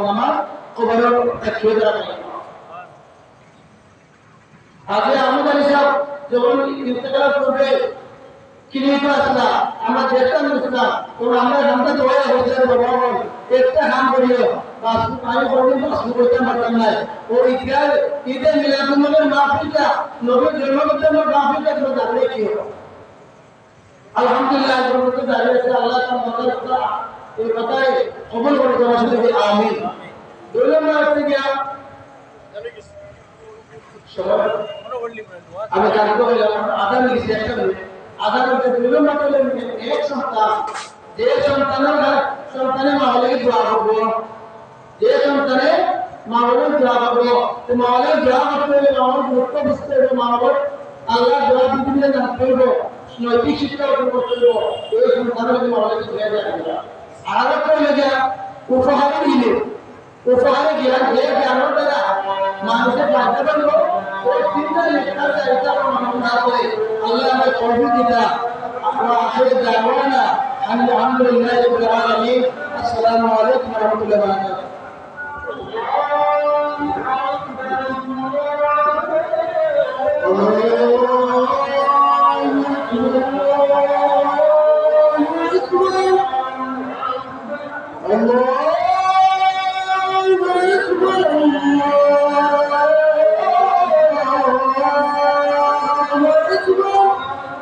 আমার কবরের খেয়ে দেওয়া আগে আমাদের হিসাব যখন ইন্তেকাল করবে কিনিতে আসলা আমরা দেখতাম বুঝতাম তো আমরা নামটা দোয়া হয়েছে বাবা একটা কাম করিও বাসু আমি বললাম বাসু করতে পারতাম না ও ইতিহাস ঈদে মিলাদুন্নবীর মাহফিলটা নবীর জন্মদিনের মাহফিলটা তো জানলে কি হলো আলহামদুলিল্লাহ জন্মতে দাঁড়িয়ে আছে আল্লাহ তার কথা এই কথায় কবুল করে দেওয়া শুধু আমিন দুই নম্বর হচ্ছে গিয়া আমি জানতে হইলাম আদান লিখছি একটা মিনিট আদান হচ্ছে দুই নম্বর হলে এক সন্তান যে সন্তানে মা হলে দোয়া করবো যে সন্তানে মা হলে দোয়া করবো মা হলে দোয়া করতে হলে মা হলে গুরুত্ব বুঝতে হবে মা হলে আল্লাহ দোয়া দিতে জানতে হইবো নৈতিক শিক্ষা অর্জন করতে হইব এই সন্তানের মা হলে ধুয়ে দেওয়া আর একটা হইলে গিয়া উপহারে দিলে উপহারে জ্ঞান যে জ্ঞানের দ্বারা মানুষের জানতে পারবো ওই তিনটা লেখার চাইতে মানুষ না করে আল্লাহ আমার কবুল দিতা আমরা আসলে যাবো না আলহামদুলিল্লাহ রাব্বিল আলামিন আসসালামু আলাইকুম ওয়া রাহমাতুল্লাহি ওয়া বারাকাতুহু